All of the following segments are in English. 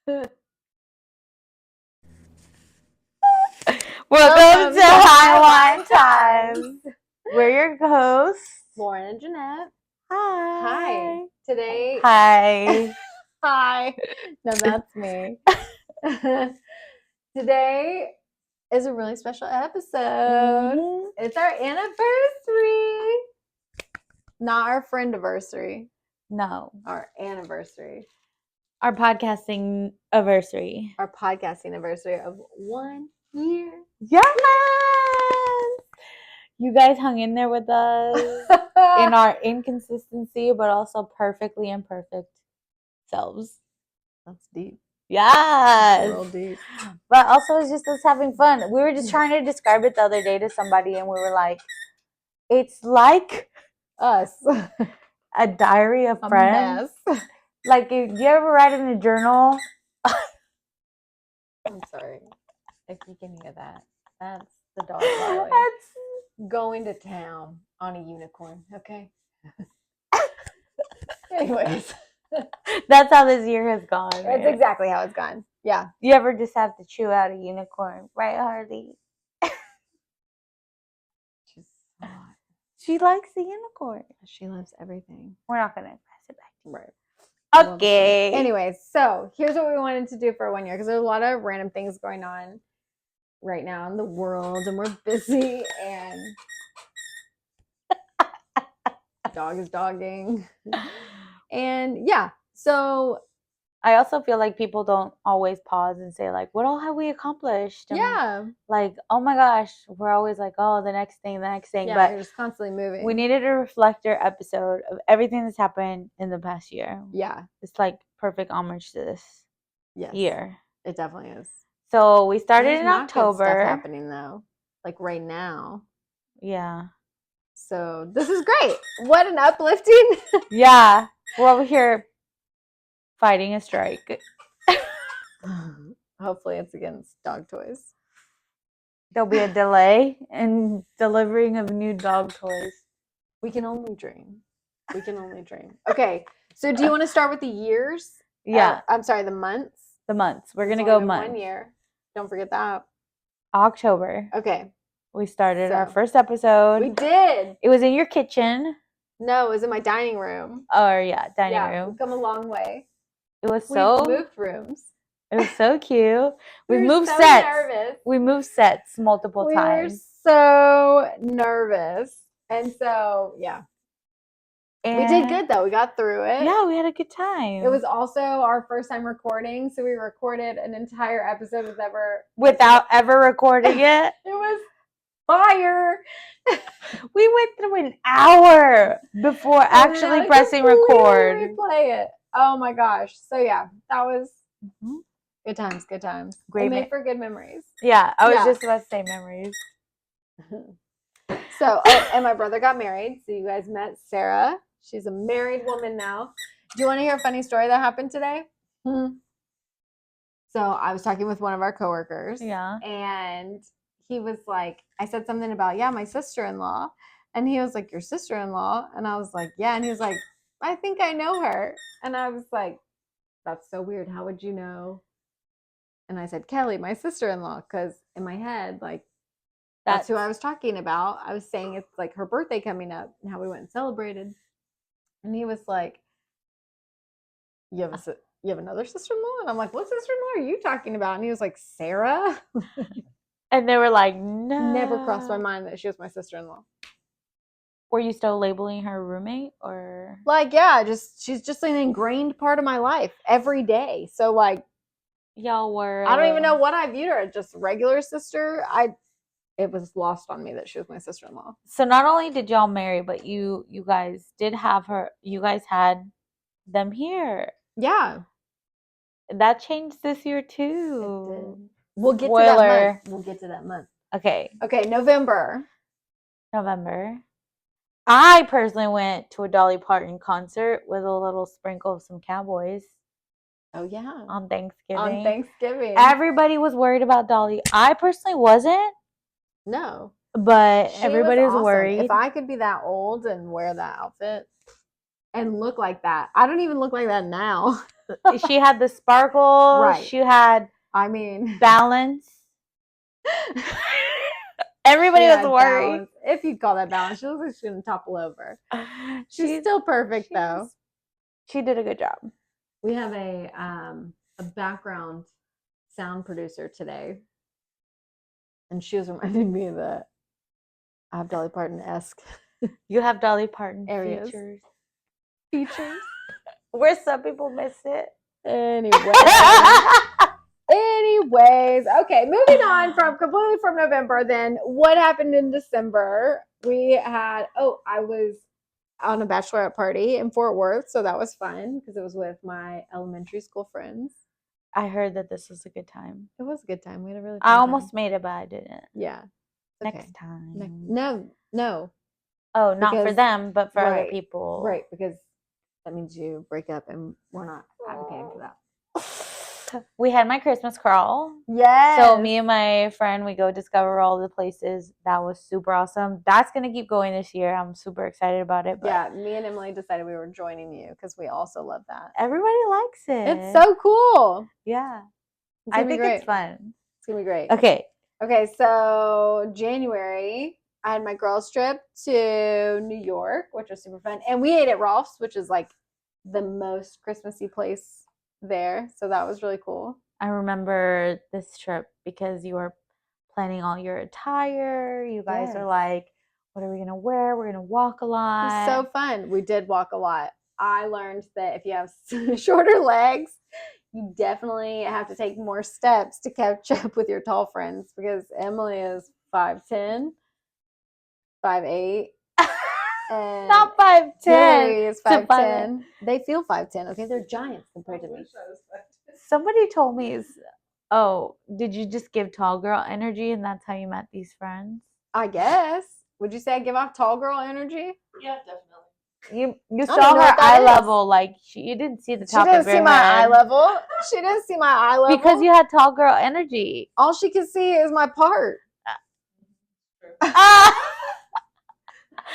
Welcome to High Wine Times. We're your hosts, Lauren and Jeanette. Hi. Today. Hi. Hi. No, that's me. Today is a really special episode. Mhm. It's our anniversary. Not our friend-iversary. No. Our anniversary. Our podcasting anniversary. Our podcasting anniversary of 1 year. Yes. You guys hung in there with us in our inconsistency, but also perfectly imperfect selves. That's deep. Yes. Real deep. But also it's just us having fun. We were just trying to describe it the other day to somebody, and we were like, it's like Us. a diary of A friends. mess. Like, do you ever write in a journal? I'm sorry if you can hear that. That's the dog Riley going to town on a unicorn. Okay. Anyways, That's how this year has gone. that's man. exactly how it's gone. Yeah. You ever just have to chew out a unicorn, right, Harley? She's so hot. She likes the unicorn. She loves everything. We're not gonna pass it back. Right. Okay. Anyways, so here's what we wanted to do for 1 year because there's a lot of random things going on right now in the world, and we're busy, and dog is dogging, and yeah. So I also feel like people don't always pause and say, like, what all have we accomplished? And yeah, like, oh my gosh, we're always like, oh, the next thing. yeah, But you're just constantly moving. we needed a reflector episode of everything that's happened in the past year. Yeah. It's like perfect homage to this year. It definitely is. So we started There's in not good October. stuff happening though, like right now. Yeah. So this is great. What an uplifting. Yeah. We're over here fighting a strike. Hopefully it's against dog toys. There'll be a delay in delivering of new dog toys. We can only dream. We can only dream. Okay. So do you want to start with the years? Yeah. I'm sorry, the months. The months. We're going to It's go only been months. 1 year. Don't forget that. October. Okay. We started our So, first episode. We did. It was in your kitchen. No, it was in my dining room. Or yeah, dining room. We've come a long way. It was We've so moved rooms. It was so cute. We We've were moved so sets. nervous. We moved sets multiple times. We were so nervous. And so, yeah. And we did good, though. We got through it. Yeah, we had a good time. It was also our first time recording, so we recorded an entire episode without ever recording it. It was fire. We went through an hour before actually pressing record. Replay it. Oh my gosh. So yeah, that was good times. Good times. Great. Made for good memories. Yeah, I was just about to say memories. So, and my brother got married. So you guys met Sarah. She's a married woman now. Do you want to hear a funny story that happened today? So I was talking with one of our coworkers. Yeah. And he was like, I said something about, my sister-in-law. And he was like, your sister-in-law? And I was like, yeah. And he was like, I think I know her. And I was like, that's so weird. How would you know? And I said, Kelly, my sister-in-law. Because in my head, like, that's who I was talking about. I was saying it's like her birthday coming up and how we went and celebrated. And he was like, you have another sister-in-law? And I'm like, what sister-in-law are you talking about? And he was like, Sarah. And they were like, no. Never crossed my mind that she was my sister-in-law. Were you still labeling her roommate or? Like, yeah, she's just an ingrained part of my life every day. So like, y'all were. I don't even know what I viewed her as, just regular sister. It was lost on me that she was my sister-in-law. So not only did y'all marry, but you guys did have her. You guys had them here. Yeah. That changed this year too. It did. We'll get to that month. Okay. November. I personally went to a Dolly Parton concert with a little sprinkle of some Cowboys. Oh, yeah. On Thanksgiving. Everybody was worried about Dolly. I personally wasn't. No. But everybody was worried. If I could be that old and wear that outfit, and look like that. I don't even look like that now. She had the sparkle. Right. She had I mean, balance. Everybody she was had worried. balance. If you call that balance, she looks like she's gonna topple over. She's still perfect though. She did a good job. We have a background sound producer today, and she was reminding me of the I have Dolly Parton-esque. You have Dolly Parton Areas. features. Where some people miss it. Anyways, okay, moving on completely from November. Then what happened in December? We had I was on a bachelorette party in Fort Worth, so that was fun because it was with my elementary school friends. I heard that this was a good time. It was a good time. We had a really. I almost made it, but I didn't. Yeah. Next time. No. Oh, not for them, but for other people. Right, because that means you break up, and we're not advocating for that. We had my Christmas crawl. Yes. So me and my friend, we go discover all the places. That was super awesome. That's going to keep going this year. I'm super excited about it. But yeah, me and Emily decided we were joining you because we also love that. Everybody likes it. It's so cool. Yeah. I think it's fun. It's going to be great. Okay, so January, I had my girls trip to New York, which was super fun. And we ate at Rolf's, which is like the most Christmassy place there. So that was really cool. I remember this trip because you were planning all your attire. You guys are like, what are we going to wear? We're going to walk a lot. It was so fun. We did walk a lot. I learned that if you have shorter legs, you definitely have to take more steps to catch up with your tall friends because Emily is 5'10", 5'8". And not 5'10". Hillary is 5'10". They feel 5'10". Okay, they're giants compared to me. Somebody told me, did you just give tall girl energy and that's how you met these friends? I guess. Would you say I give off tall girl energy? Yeah, definitely. You saw her eye level, like you didn't see the top of your head. She didn't see my eye level. She didn't see my eye level because you had tall girl energy. All she could see is my part.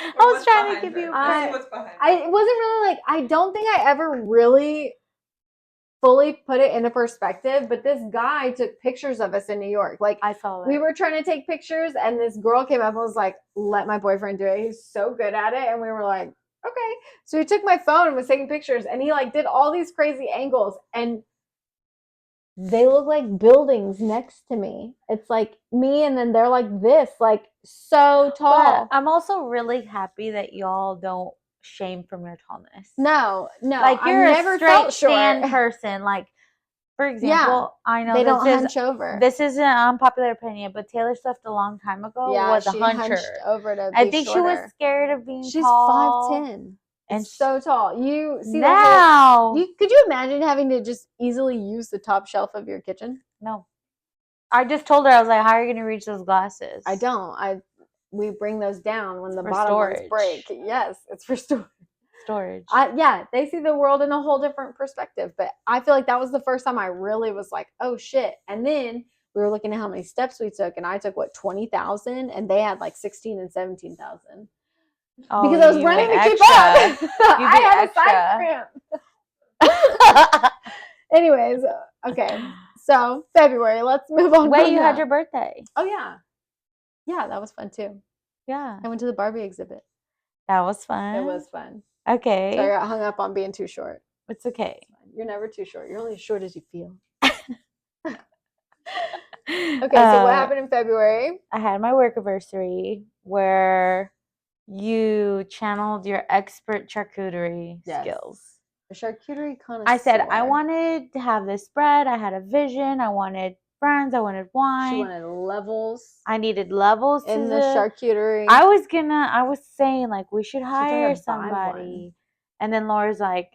I was trying to give you. It wasn't really like. I don't think I ever really fully put it into perspective, but this guy took pictures of us in New York. Like I saw that. We were trying to take pictures, and this girl came up and was like, "Let my boyfriend do it. He's so good at it." And we were like, "Okay." So he took my phone and was taking pictures, and he like did all these crazy angles, and they look like buildings next to me. It's like me, and then they're like this, like so tall. But I'm also really happy that y'all don't shame from your tallness. No. Like you're a straight stand person. Like, for example, I know they don't hunch over. This is an unpopular opinion, but Taylor Swift a long time ago was a huncher. Over to I think shorter. She was scared of being She's tall. 5'10". And so tall. You see now? Could you imagine having to just easily use the top shelf of your kitchen? No. I just told her, I was like, how are you going to reach those glasses? I don't. We bring those down when the bottom ones break. Yes, it's for storage. They see the world in a whole different perspective. But I feel like that was the first time I really was like, oh shit. And then we were looking at how many steps we took, and I took 20,000, and they had like 16 and 17,000. Because I was running to keep up. I had a side cramp. Anyways, okay. So February, let's move on. Wait, you had your birthday. Oh yeah. Yeah, that was fun too. Yeah. I went to the Barbie exhibit. That was fun. It was fun. Okay. So I got hung up on being too short. It's okay. You're never too short. You're only as short as you feel. Okay, so what happened in February? I had my work anniversary where you channeled your expert charcuterie skills. A charcuterie connoisseur. I said, I wanted to have this bread. I had a vision. I wanted friends. I wanted wine. She wanted levels. I needed levels in the charcuterie. I was saying, like, we should hire somebody. And then Laura's like,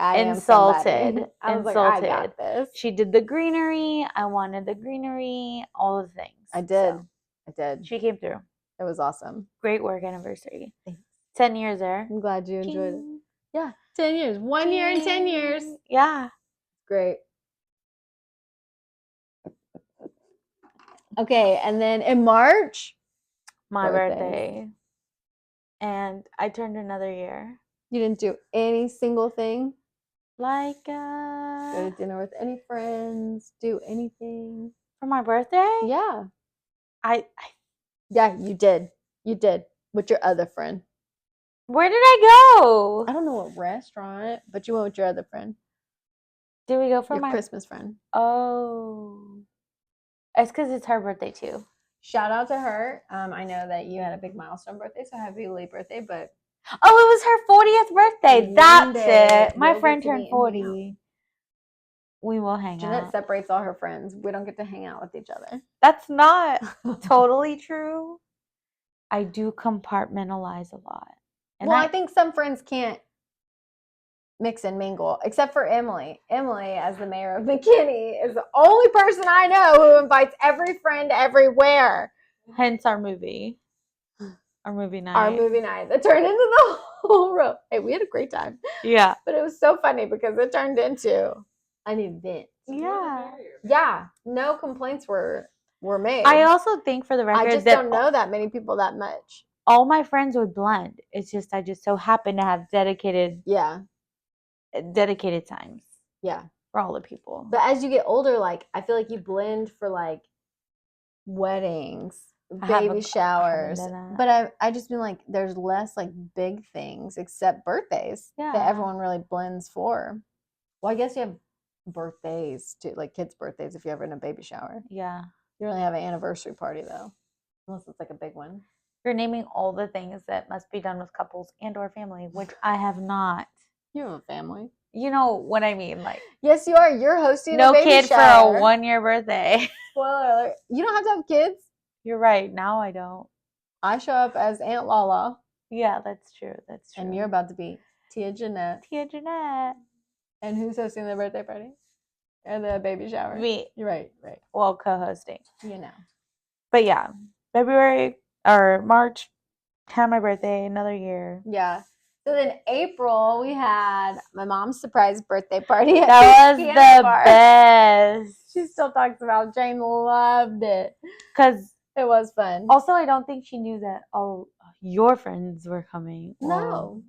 insulted. I was like, I got this. She did the greenery. I wanted the greenery. All the things. I did. She came through. It was awesome. Great work anniversary. Thanks. 10 years there. I'm glad you enjoyed it. Yeah, 10 years. 1 year and 10 years. Yeah. Great. Okay, and then in March, my birthday. And I turned another year. You didn't do any single thing? Like, Go to dinner with any friends? Do anything? for my birthday? Yeah. I Yeah, you did. You did. With your other friend. Where did I go? I don't know what restaurant, but you went with your other friend. Did we go for Your my Christmas friend. Oh. It's because it's her birthday too. Shout out to her. I know that you had a big milestone birthday, so happy late birthday, but Oh, it was her 40th birthday. One That's day it. My we'll friend get to turned meet and hang 40. We will hang Jeanette out. separates all her friends. We don't get to hang out with each other. That's not totally true. I do compartmentalize a lot. And I think some friends can't mix and mingle, except for Emily. Emily, as the mayor of McKinney, is the only person I know who invites every friend everywhere. Hence our movie. Our movie night. Our movie night. It turned into the whole row. Hey, we had a great time. Yeah. But it was so funny because it turned into an event. Yeah. Yeah. No complaints were made. I also think, for the record, I just don't know that many people that much. All my friends would blend. It's just I just so happen to have dedicated times. Yeah. For all the people. But as you get older, like, I feel like you blend for like weddings, baby showers. But I just mean like there's less like big things except birthdays that everyone really blends for. Well, I guess you have birthdays too, like kids' birthdays if you're having a baby shower. Yeah. You really have an anniversary party though, unless it's like a big one. You're naming all the things that must be done with couples and or family, which I have not. You have a family. You know what I mean? Like, yes, you are. You're hosting no a baby kid shower. for a 1-year birthday. Spoiler alert. You don't have to have kids. You're right. Now I don't. I show up as Aunt Lala. Yeah, that's true. That's true. And you're about to be Tia Jeanette. Tia Jeanette. And who's hosting the birthday party? Or the baby shower? Me. You're right. Well, co-hosting. You know. But yeah, February or March, had my birthday, another year. Yeah. So then April, we had my mom's surprise birthday party. That was the best. She still talks about Jane loved it. Because it was fun. Also, I don't think she knew that all your friends were coming. No.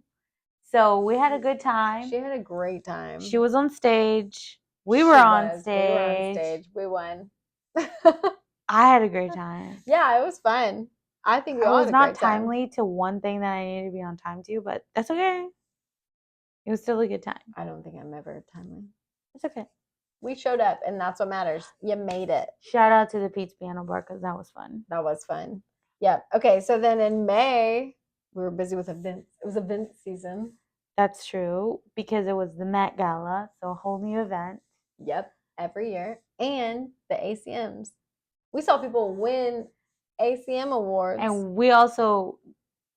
So we had a good time. She had a great time. She was on stage. We were on stage. We won. I had a great time. Yeah, it was fun. I think we all was had a not great time. timely to one thing that I needed to be on time to, but that's okay. It was still a good time. I don't think I'm ever timely. It's okay. We showed up, and that's what matters. You made it. Shout out to the Pete's Piano Bar because that was fun. That was fun. Yeah. Okay, so then in May, we were busy with events. It was event season. That's true, because it was the Met Gala, so a whole new event. Yep, every year. And the ACMs. We saw people win ACM awards. And we also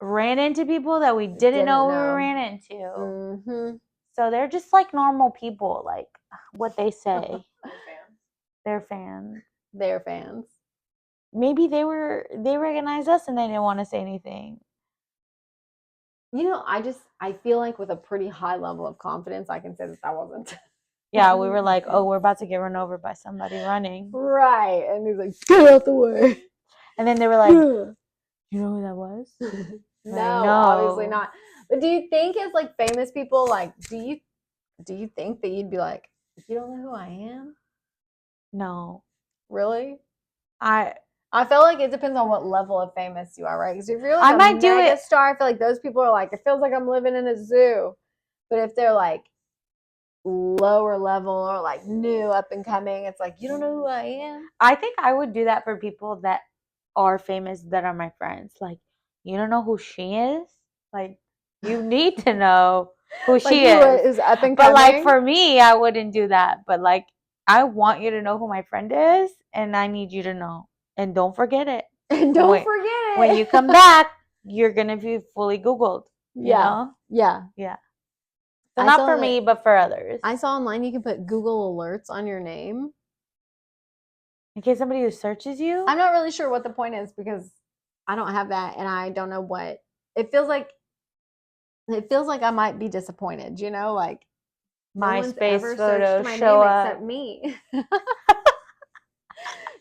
ran into people that we didn't know we ran into. Mm-hmm. So they're just like normal people, like what they say. They're fans. They're fans. Maybe they recognized us and they didn't want to say anything. You know, I feel like with a pretty high level of confidence, I can say that wasn't. Yeah, we were like, oh, we're about to get run over by somebody running. Right. And he's like, get out the way. And then they were like, you know who that was? No, obviously not. But do you think as like famous people, like, do you think that you'd be like, you don't know who I am? No. Really? I feel like it depends on what level of famous you are, right? Because if you're like a mega star, I feel like those people are like, it feels like I'm living in a zoo. But if they're like lower level or like new up and coming, it's like, you don't know who I am. I think I would do that for people that are famous that are my friends. Like, you don't know who she is? Like, you need to know who she is up and coming. But like for me, I wouldn't do that. But like, I want you to know who my friend is, and I need you to know. And don't forget it. And don't forget it. When you come back, you're gonna be fully Googled. You know? Yeah. So not for me, but for others. I saw online you can put Google alerts on your name. In case somebody who searches you? I'm not really sure what the point is because I don't have that and I don't know what. It feels like I might be disappointed, you know, like MySpace photos show up except me.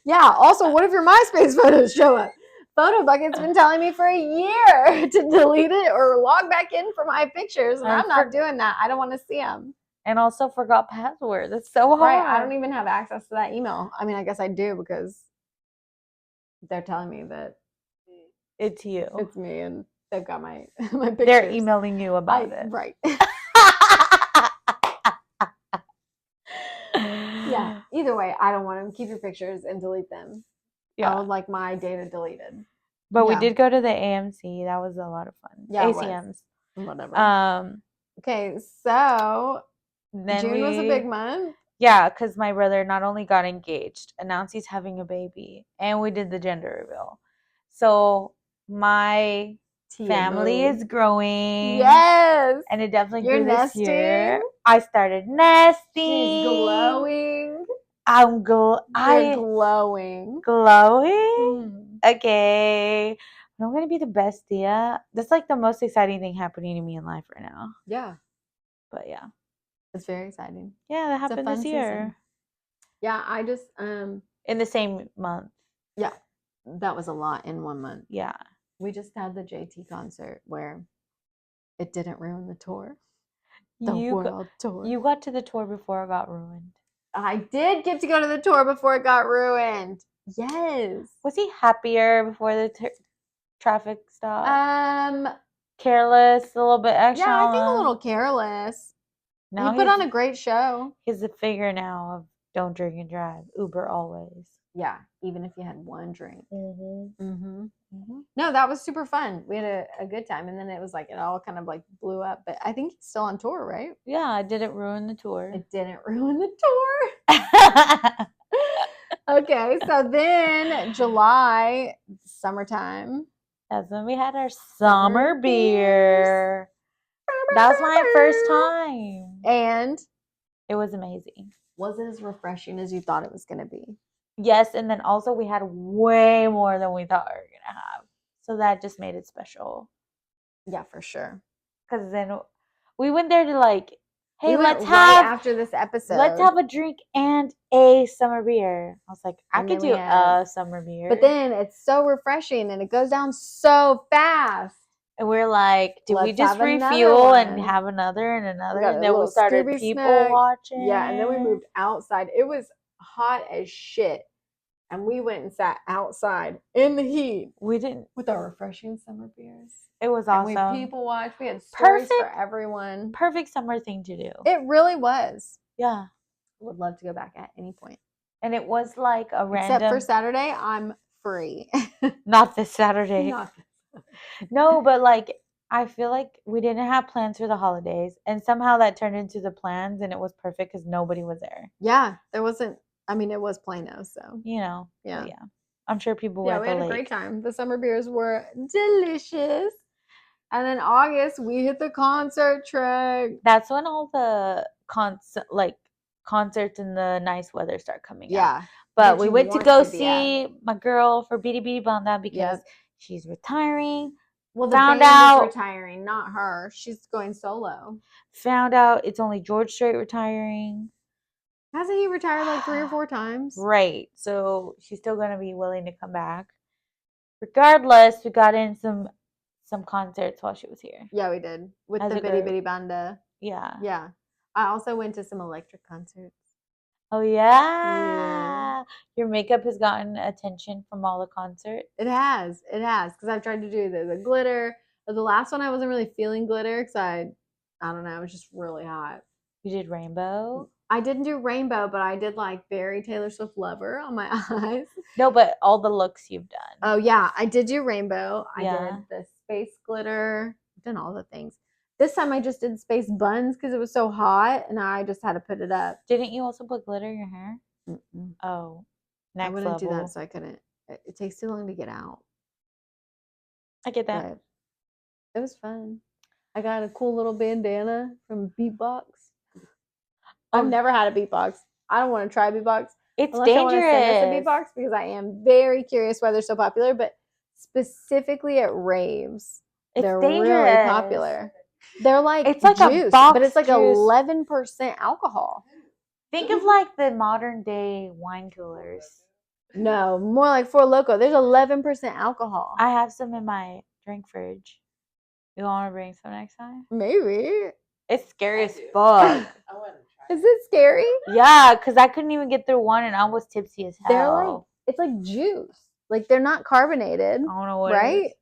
Yeah, also what if your MySpace photos show up? Photo Bucket's been telling me for a year to delete it or log back in for my pictures, and I'm not doing that. I don't want to see them. And also forgot password. That's so hard. Right. I don't even have access to that email. I mean, I guess I do because they're telling me that it's you. It's me, and they've got my pictures. They're emailing you about it. Right. Yeah. Either way, I don't want to keep your pictures and delete them. Yeah. I would like my data deleted. But we did go to the AMC. That was a lot of fun. Yeah. ACMs. Whatever. Okay, so then June was a big month. Yeah, because my brother not only got engaged, announced he's having a baby, and we did the gender reveal. So my family is growing. Yes. And it definitely grew this year. I started nesting. She's glowing. I'm glowing. Glowing? Okay. I'm going to be the best Tia. That's like the most exciting thing happening to me in life right now. Yeah. But yeah. It's very exciting. Yeah, that happened this year. Season. Yeah, I just in the same month. Yeah. That was a lot in 1 month. Yeah. We just had the JT concert where it didn't ruin the tour. The world tour. You got to the tour before it got ruined. I did get to go to the tour before it got ruined. Yes. Was he happier before the traffic stop? Careless, a little bit extra. Yeah, I think a little careless. Now he put on a great show. He's a figure now of don't drink and drive. Uber always. Yeah, even if you had one drink. No, that was super fun. We had a good time, and then it was like it all kind of like blew up. But I think he's still on tour, right? Yeah, it didn't ruin the tour. It didn't ruin the tour. Okay, so then July, summertime. That's when we had our summer beer. That was my first time. And it was amazing. Was it as refreshing as you thought it was going to be? Yes, and then also we had way more than we thought we were going to have. So that just made it special. Yeah, for sure. Because then we went there to like, hey, let's have, after this episode, let's have a drink and a summer beer. I was like, I could do a summer beer. But then it's so refreshing and it goes down so fast. And we're like, did we just refuel and have another and another? And then we started people watching. Yeah, and then we moved outside. It was hot as shit. And we went and sat outside in the heat. We didn't. With our refreshing summer beers. It was awesome. And we people watched. We had stories for everyone. Perfect summer thing to do. It really was. Yeah. Would love to go back at any point. And it was like a random. Except for Saturday, I'm free. Not this Saturday. No, but like I feel like we didn't have plans for the holidays, and somehow that turned into the plans, and it was perfect because nobody was there. Yeah, there wasn't. I mean, it was Plano, so yeah. Yeah. I'm sure people were. Yeah, we had a great time. The summer beers were delicious. And then August, we hit the concert track. That's when all the concerts in the nice weather start coming out. But we went to go see my girl for Beady Beady Banda because she's retiring. Well, the band is retiring, not her. She's going solo. Found out it's only George Strait retiring. Hasn't he retired like 3 or 4 times? Right. So she's still going to be willing to come back. Regardless, we got in some concerts while she was here. Yeah, we did. With the Bitty Bitty Banda. Yeah. Yeah. I also went to some electric concerts. Oh, yeah. Your makeup has gotten attention from all the concerts. It has. It has. Because I've tried to do the glitter. But the last one, I wasn't really feeling glitter because I don't know. It was just really hot. You did rainbow? I didn't do rainbow, but I did like very Taylor Swift Lover on my eyes. No, but all the looks you've done. Oh, yeah. I did do rainbow. I did the space glitter. I've done all the things. This time I just did space buns because it was so hot and I just had to put it up. Didn't you also put glitter in your hair? Mm-mm. Oh, I wouldn't do that, so I couldn't. It takes too long to get out. I get that. But it was fun. I got a cool little bandana from Beatbox. I've never had a beatbox. I don't want to try beatbox. It's unless dangerous. I want to send us a beatbox because I am very curious why they're so popular. But specifically at raves, they're dangerous. Really popular. They're like it's like juice, a box but it's like juice. 11% alcohol. Think of like the modern day wine coolers. No, more like Four Loko. There's 11% alcohol. I have some in my drink fridge. You want to bring some next time? Maybe. It's scary as fuck. I want to try. Is it scary? Yeah, because I couldn't even get through one and I was tipsy as hell. They're like, it's like juice. Like they're not carbonated. I don't know what right? it is.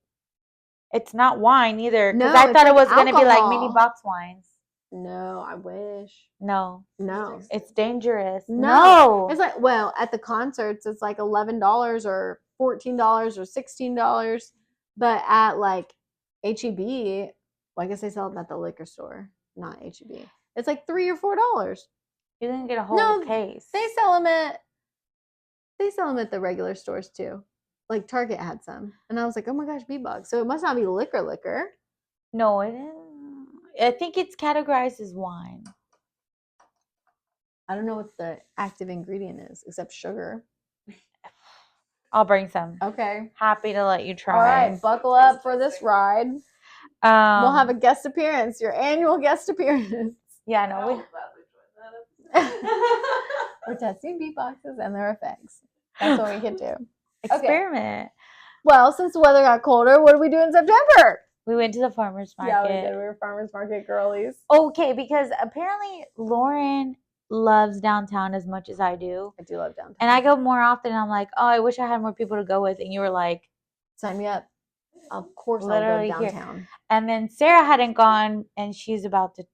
It's not wine either. Because No, I thought it's it was like going to be like alcohol. mini box wines. No, I wish. No. No. It's dangerous. No. No. It's like, well, at the concerts, it's like $11 or $14 or $16. But at like HEB, well, I guess they sell them at the liquor store, not HEB. It's like $3 or $4. You didn't get a whole case. They sell them at the regular stores too. Like Target had some. And I was like, oh my gosh, B-Bug. So it must not be liquor. No, it isn't. I think it's categorized as wine. I don't know what the active ingredient is except sugar. I'll bring some. Okay. Happy to let you try. All right, buckle up for this ride. We'll have a guest appearance, your annual guest appearance. Yeah, no, We're testing beatboxes and their effects. That's what we can do. Experiment. Okay. Well, since the weather got colder, what did we do in September? We went to the farmer's market. Yeah, we did. We were farmer's market girlies. Okay, because apparently Lauren loves downtown as much as I do. I do love downtown. And I go more often. And I'm like, oh, I wish I had more people to go with. And you were like, sign me up. Of course, literally I'll go downtown. Here. And then Sarah hadn't gone, and she's about to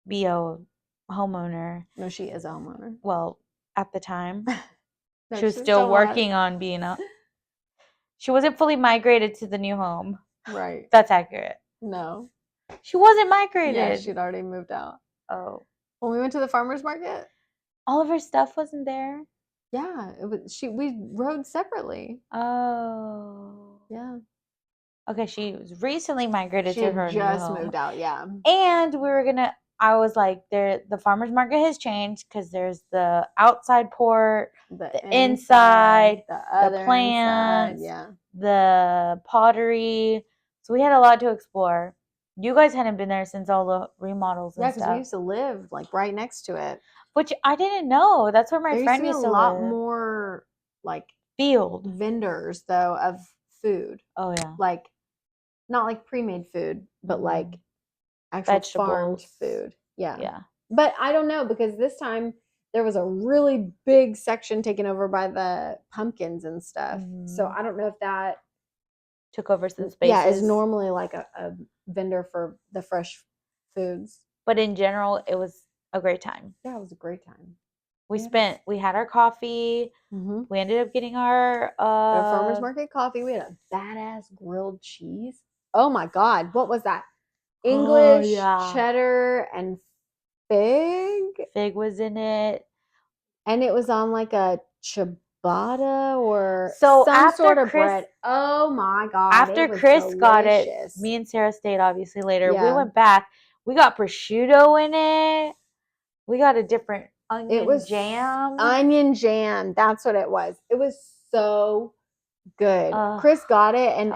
be a homeowner. No, she is a homeowner. Well, at the time, No, she was still working on being a. She wasn't fully migrated to the new home. Right. That's accurate. No. She wasn't migrated. Yeah, she'd already moved out. Oh. When we went to the farmer's market, all of her stuff wasn't there. Yeah, it was. We rode separately. Oh. Yeah. Okay, she was recently migrated to her new home. She just moved out, yeah. And I was like, the farmer's market has changed because there's the outside port, the inside, the plants, the pottery. So we had a lot to explore. You guys hadn't been there since all the remodels and stuff. Yeah, because we used to live like right next to it. Which I didn't know. That's where my friend used to live. There used to be a lot more like field vendors though of food. Oh yeah. Like not like pre-made food, but like actual farmed food. Yeah. Yeah. But I don't know because this time there was a really big section taken over by the pumpkins and stuff. So I don't know if that took over some spaces. Yeah, it's normally like a vendor for the fresh foods. But in general, it was a great time. Yeah, it was a great time. We had our coffee. Mm-hmm. We ended up getting our farmer's market coffee. We had a badass grilled cheese. Oh my God. What was that? English, cheddar, and fig. Fig was in it. And it was on like a ciabatta or some sort of bread. Oh my God. After Chris got it, me and Sarah stayed obviously later. Yeah. We went back. We got prosciutto in it. We got a different onion jam. Onion jam. That's what it was. It was so good. Chris got it. And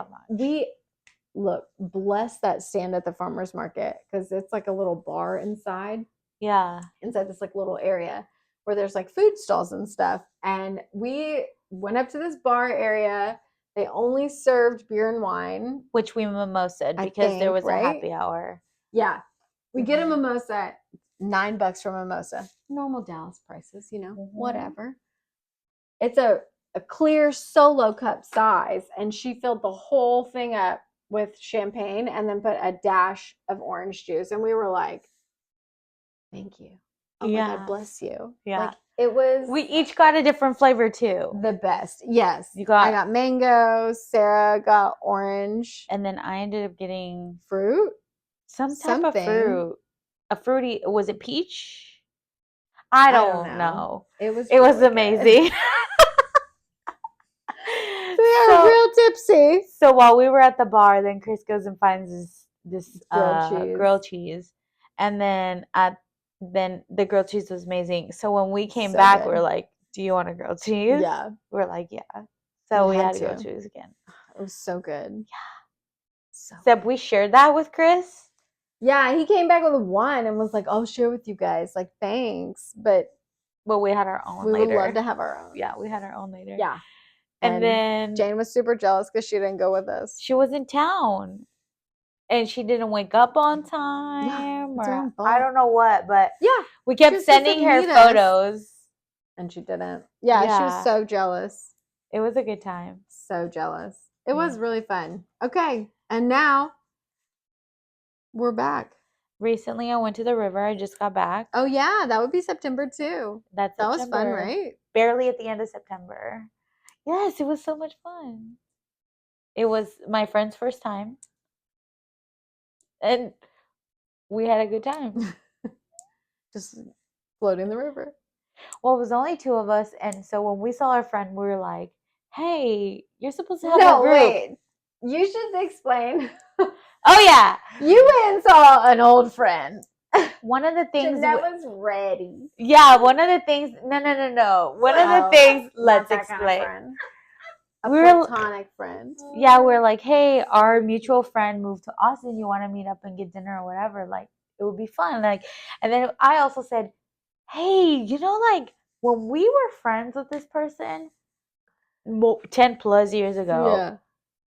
bless that stand at the farmer's market because it's like a little bar inside. Yeah. Inside this like little area where there's like food stalls and stuff. And we went up to this bar area. They only served beer and wine. Which we mimosa'd because there was a happy hour. Yeah. We get a mimosa, $9 for a mimosa. Normal Dallas prices, whatever. It's a clear solo cup size. And she filled the whole thing up with champagne and then put a dash of orange juice. And we were like, thank you. Oh my God, bless you. Yeah. Like, it was. We each got a different flavor too. The best. Yes. I got mango. Sarah got orange. And then I ended up getting fruit. Some type of fruit. A fruity, was it peach? I don't know. It was amazing. We are real tipsy. So while we were at the bar, then Chris goes and finds this grilled cheese. And then the grilled cheese was amazing. So when we came back, we were like, do you want a grilled cheese? Yeah. We're like, yeah. So we had to grilled cheese again. It was so good. Yeah. Except we shared that with Chris. Yeah, he came back with one and was like, I'll share with you guys. Like, thanks. But But we had our own We later. would love to have our own. Yeah, we had our own later. Yeah. And then Jane was super jealous because she didn't go with us. she was in town. And she didn't wake up on time. Or I don't know what, but yeah, we kept sending her photos. And she didn't. Yeah, she was so jealous. It was a good time. So jealous. It was really fun. Okay. And now we're back. Recently, I went to the river. I just got back. Oh, yeah. That would be September, too. That was fun, right? Barely at the end of September. Yes, it was so much fun. It was my friend's first time. And we had a good time. Just floating the river. Well, it was only two of us. And so when we saw our friend, we were like, hey, you're supposed to have a group. Wait. You should explain. Oh, yeah. You went and saw an old friend. One of the things that was ready. Yeah, one of the things. No. One of the things. Let's explain. Kind of a platonic friend. Yeah, we're like, hey, our mutual friend moved to Austin. You want to meet up and get dinner or whatever? Like, it would be fun. Like, and then I also said, hey, like when we were friends with this person 10 plus years ago,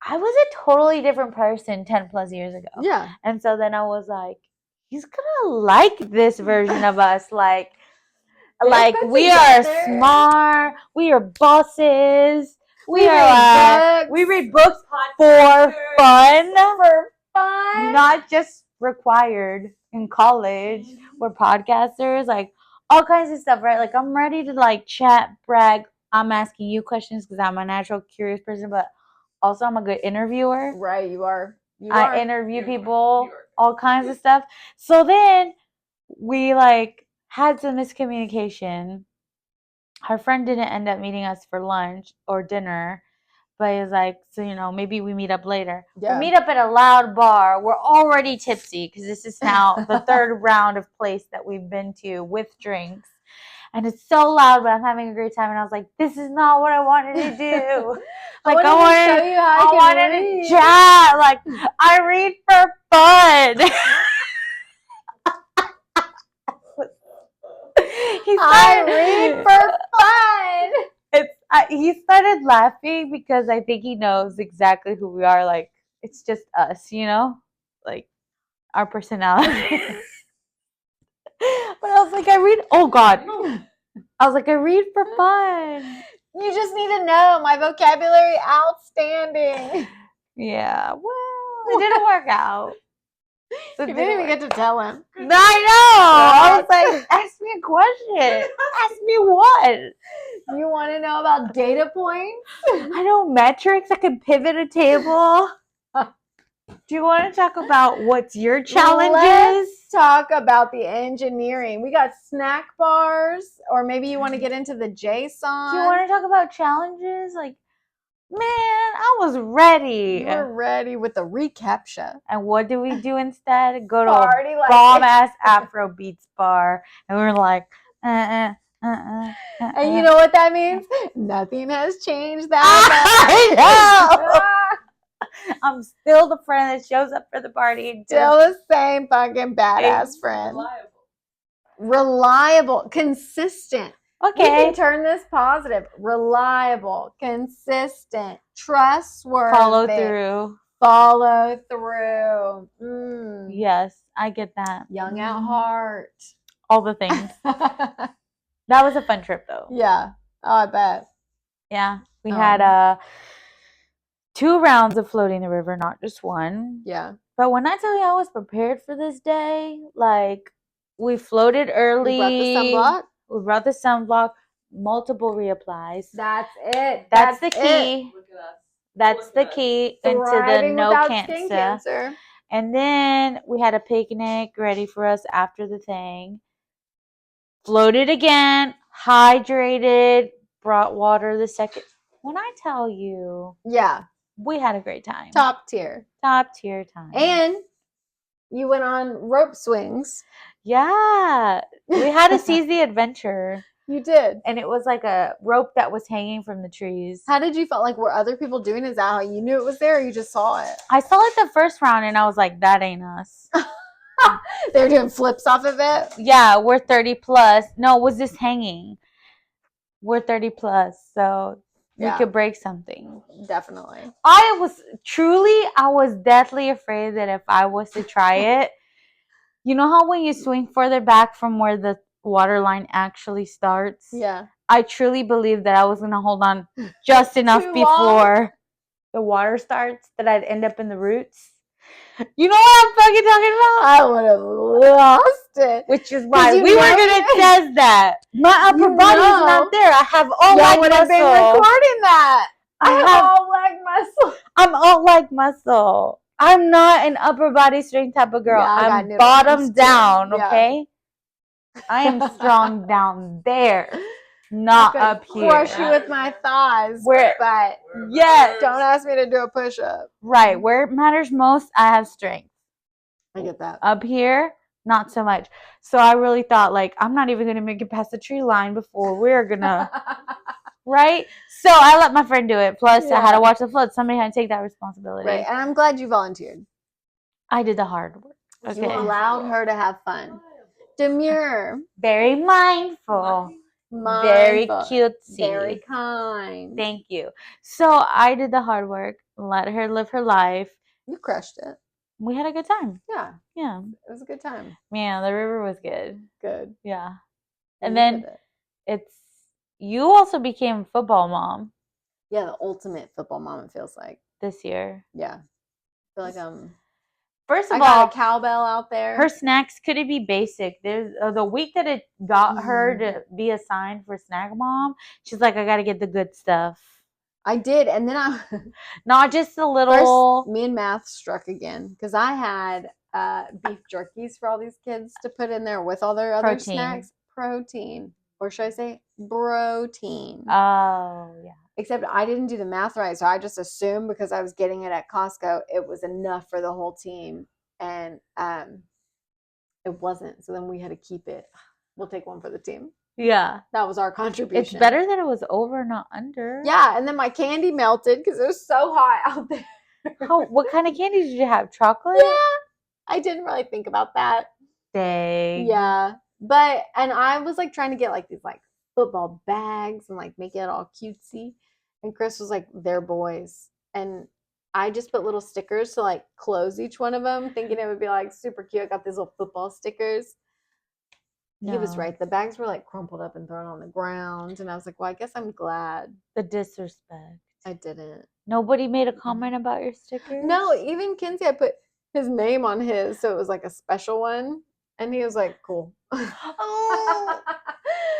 I was a totally different person 10 plus years ago. Yeah. And so then I was like, he's gonna like this version of us. Like we are smart. We are bosses. We read books for fun. Not just required in college. We're podcasters. Like all kinds of stuff, right? Like I'm ready to like chat, brag. I'm asking you questions because I'm a natural curious person, but also I'm a good interviewer. Right, you are. I interview people, all kinds of stuff. So then we like had some miscommunication. Her friend didn't end up meeting us for lunch or dinner, but it was like, so maybe we meet up later. Yeah. We meet up at a loud bar. We're already tipsy because this is now the third round of place that we've been to with drinks. And it's so loud, but I'm having a great time. And I was like, this is not what I wanted to do. Like I wanted to chat. Like I read for fun. I read for fun. He started laughing because I think he knows exactly who we are. Like it's just us, like our personality. But I was like, I read. Oh God, I was like, I read for fun. You just need to know my vocabulary outstanding. Yeah, well, it didn't work out. So you didn't even get to tell him. I know. I was like, ask me a question. Ask me what? You want to know about data points? I know metrics. I can pivot a table. Do you want to talk about what's your challenges? Let's talk about the engineering. We got snack bars, or maybe you want to get into the JSON. Do you want to talk about challenges? Like, man, I was ready. You were ready with the reCAPTCHA. And what do we do instead? Go to a bomb-ass Afro Beats bar. And we were like, And you know what that means? Nothing has changed that. I know. I'm still the friend that shows up for the party. Still the same fucking badass friend. Reliable. Consistent. Okay. We can turn this positive. Reliable. Consistent. Trustworthy. Follow through. Yes, I get that. Young at heart. All the things. That was a fun trip, though. Yeah. Oh, I bet. Yeah. We had 2 rounds of floating the river, not just one. Yeah. But when I tell you I was prepared for this day, like we floated early. We brought the sunblock. Multiple reapplies. That's it. That's the key. Look at us. That's the key into the no cancer. And then we had a picnic ready for us after the thing. Floated again, hydrated, brought water the second. When I tell you, we had a great time. Top tier time. And you went on rope swings. Yeah, we had to seize the adventure. You did. And it was like a rope that was hanging from the trees. How did you feel? Like, were other people doing it? Is that how you knew it was there, or you just saw it? I saw it the first round, and I was like, that ain't us. They were doing flips off of it? Yeah, we're 30 plus. No, it was just hanging. We're 30 plus, so we Yeah. could break something. Definitely. I was deathly afraid that if I was to try it, you know how when you swing further back from where the water line actually starts? Yeah. I truly believed that I was going to hold on just enough Too before the water starts that I'd end up in the roots. You know what I'm fucking talking about? I would have lost it. Which is why you we were know going to it. test that. My upper You body's know. not there. I have all Y'all leg would have been muscle. recording that. I have all leg muscle. I'm all leg muscle. I'm not an upper body strength type of girl. Yeah, I got I'm noodle bottom arms, too. down, Yeah. okay? I am strong down there, not I up could here. crush you with my thighs, Where- but Yes. don't ask me to do a push-up. Right. Where it matters most, I have strength. I get that. Up here, not so much. So I really thought, like, I'm not even going to make it past the tree line before we're going to, right? So I let my friend do it. Plus, I had to watch the flood. Somebody had to take that responsibility. Right, and I'm glad you volunteered. I did the hard work. Okay. You allowed her to have fun. Demure. Very mindful. Very cutesy. Very kind. Thank you. So I did the hard work, let her live her life. You crushed it. We had a good time. Yeah. Yeah. It was a good time. Man, the river was good. Good. Yeah. And then you also became a football mom. Yeah, the ultimate football mom, it feels like. This year. Yeah. I feel like First of I all, got a cowbell out there. Her snacks couldn't be basic. There's the week that it got her to be assigned for snack mom, she's like, I got to get the good stuff. I did, and then not just a little. First, me and math struck again because I had beef jerkies for all these kids to put in there with all their other snacks. Protein, or should I say, protein? Oh yeah. Except I didn't do the math right, so I just assumed because I was getting it at Costco, it was enough for the whole team, and it wasn't. So then we had to keep it. We'll take one for the team. Yeah. That was our contribution. It's better that it was over, not under. Yeah, and then my candy melted because it was so hot out there. What kind of candy did you have? Chocolate? Yeah. I didn't really think about that. Dang. Yeah. And I was like trying to get like these like football bags and like make it all cutesy. And Chris was like, they're boys. And I just put little stickers to like close each one of them, thinking it would be like super cute. I got these little football stickers. No. He was right. The bags were like crumpled up and thrown on the ground. And I was like, well, I guess I'm glad. The disrespect. I didn't. Nobody made a comment about your stickers? No, even Kinsey, I put his name on his. So it was like a special one. And he was like, cool. Oh,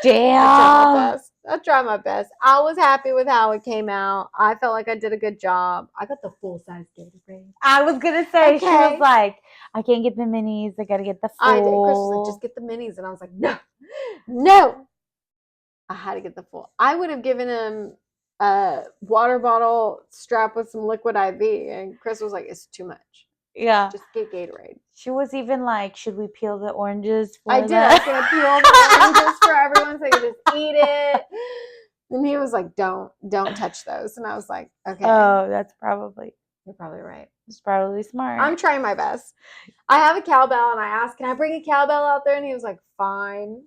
damn. I tried my best. I was happy with how it came out. I felt like I did a good job. I got the full-size Gatorade. I was going to say, She was like, I can't get the minis. I got to get the full. I did. Chris was like, just get the minis. And I was like, no. I had to get the full. I would have given him a water bottle strapped with some liquid IV. And Chris was like, it's too much. Yeah. Just get Gatorade. She was even like, should we peel the oranges for I did. I was going to peel the oranges for everyone so they could just eat it. And he was like, don't touch those. And I was like, okay. Oh, You're probably right. It's probably smart. I'm trying my best. I have a cowbell and I asked, can I bring a cowbell out there? And he was like, fine.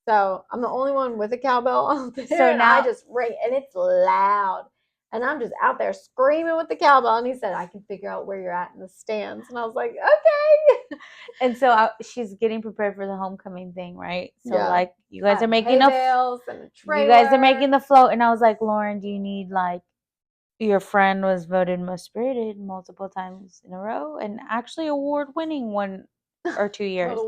So I'm the only one with a cowbell out there. So now I just ring and it's loud. And I'm just out there screaming with the cowbell. And he said, I can figure out where you're at in the stands. And I was like, okay. And so she's getting prepared for the homecoming thing, right? So like you guys are making you guys are making the float. And I was like, Lauren, do you need like, your friend was voted most spirited multiple times in a row and actually award-winning 1 or 2 years.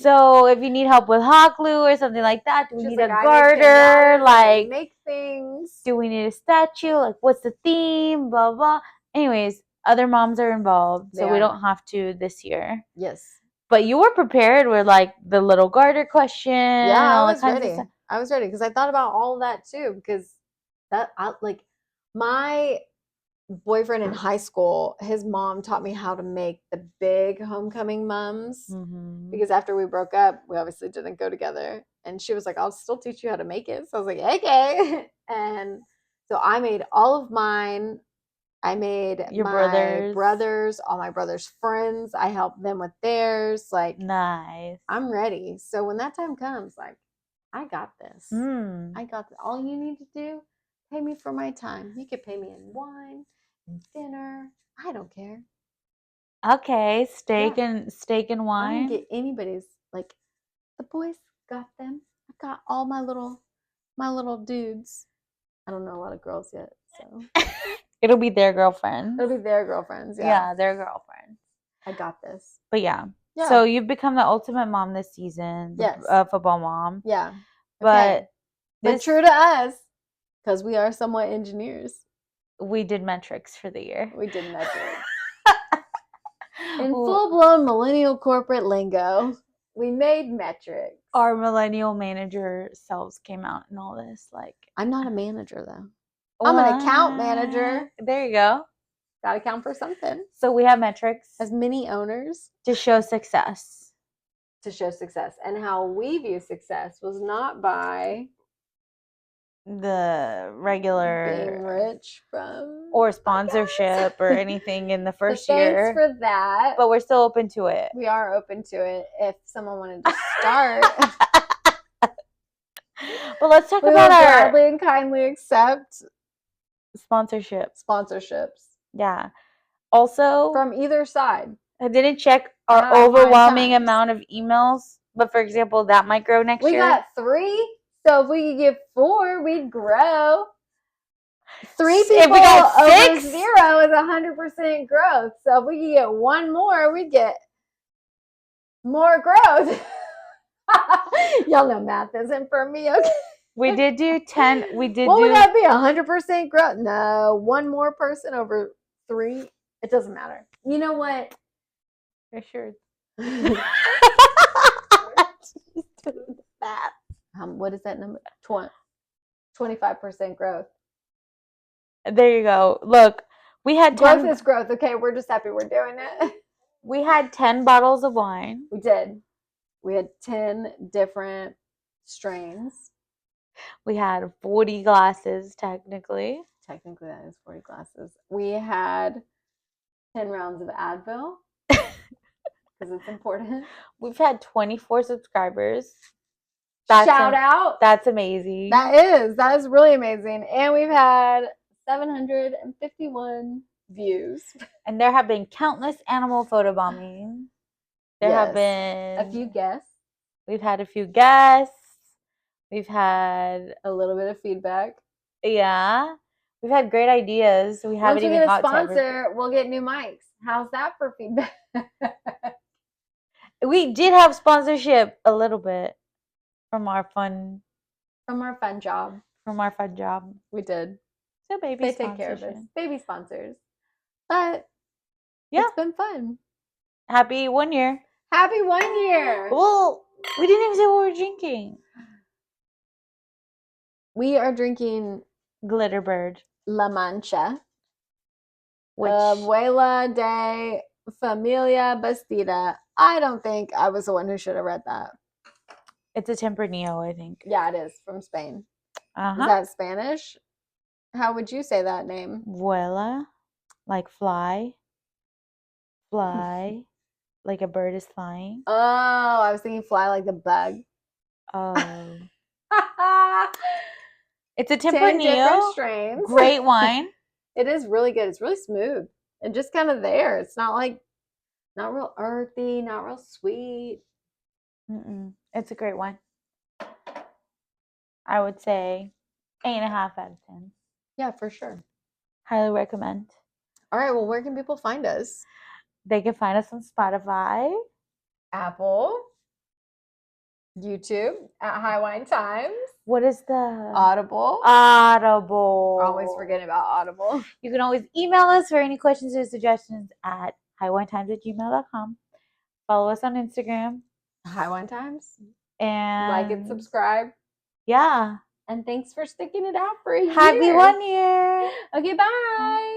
So if you need help with hot glue or something like that, do we need a garter? Like make things. Do we need a statue? Like what's the theme? Blah blah. Anyways, other moms are involved, so we don't have to this year. Yes. But you were prepared with like the little garter question. Yeah, I was ready. I was ready because I thought about all of that too. Because my boyfriend in high school, his mom taught me how to make the big homecoming mums because after we broke up, we obviously didn't go together. And she was like, I'll still teach you how to make it. So I was like, okay. And so I made all of mine. I made my brothers, all my brothers' friends. I helped them with theirs. Like, nice. I'm ready. So when that time comes, like, I got this. Mm. I got this. All you need to do, pay me for my time. You could pay me in wine, in dinner. I don't care. Okay, steak Yeah. and I can wine. get anybody's. Like the boys got them. I got all my little dudes. I don't know a lot of girls yet, so It'll be their girlfriends. it'll be their girlfriends. Yeah, their girlfriends. I got this. But yeah. Yeah. So you've become the ultimate mom this season. Yes. Football mom. Yeah. But But true to us, because we are somewhat engineers. We did metrics for the year. We did metrics. In full-blown millennial corporate lingo, we made metrics. Our millennial manager selves came out in all this. Like, I'm not a manager, though. I'm an account manager. There you go. Got to count for something. So we have metrics. As many owners. To show success. To show success. And how we view success was not by the regular being rich from or sponsorship or anything in the first year. Thanks for that. But we're still open to it. We are open to it if someone wanted to start. But let's talk we about will our gladly and kindly accept sponsorships. Yeah. Also, from either side. I didn't check our overwhelming amount of emails, but for example, that might grow next year. We got 3. So if we could get 4, we'd grow. 3 people if we got over 6, 0 is 100% growth. So if we could get 1 more, we'd get more growth. Y'all know math isn't for me, okay? We did do 10. We did would that be 100% growth? No, 1 more person over 3. It doesn't matter. You know what? For sure. What is that number? 25% growth. There you go. Look, we had 10. Growth is growth. Okay, we're just happy we're doing it. We had 10 bottles of wine. We did. We had 10 different strains. We had 40 glasses, technically. Technically, that is 40 glasses. We had 10 rounds of Advil because it's important. We've had 24 subscribers. Shout out. That's amazing. That is really amazing. And we've had 751 views. And there have been countless animal photobombings. There have been a few guests. We've had a few guests. We've had a little bit of feedback. Yeah. We've had great ideas. We haven't even got a sponsor, we'll get new mics. How's that for feedback? We did have sponsorship a little bit from our fun job. We did. So they take care of us. Baby sponsors. But it's been fun. Happy 1 year. Happy 1 year. Well, we didn't even say what we're drinking. We are drinking Glitterbird La Mancha. Abuela de Familia Bastida. I don't think I was the one who should have read that. It's a Tempranillo, I think. Yeah, it is. From Spain. Uh-huh. Is that Spanish? How would you say that name? Vuela, like fly. Fly, like a bird is flying. Oh, I was thinking fly like the bug. Oh. It's a 10 different Tempranillo. strains. Great wine. It is really good. It's really smooth and just kind of there. It's not real earthy, not real sweet. It's a great wine. I would say 8.5 out of 10. Yeah, for sure. Highly recommend. All right. Well, where can people find us? They can find us on Spotify, Apple, YouTube at High Wine Times. What is the Audible? Audible. Always forgetting about Audible. You can always email us for any questions or suggestions at highwinetimes@gmail.com. Follow us on Instagram. High Wine Times. And like and subscribe. Yeah. And thanks for sticking it out for a year. Happy 1 year. Okay, bye.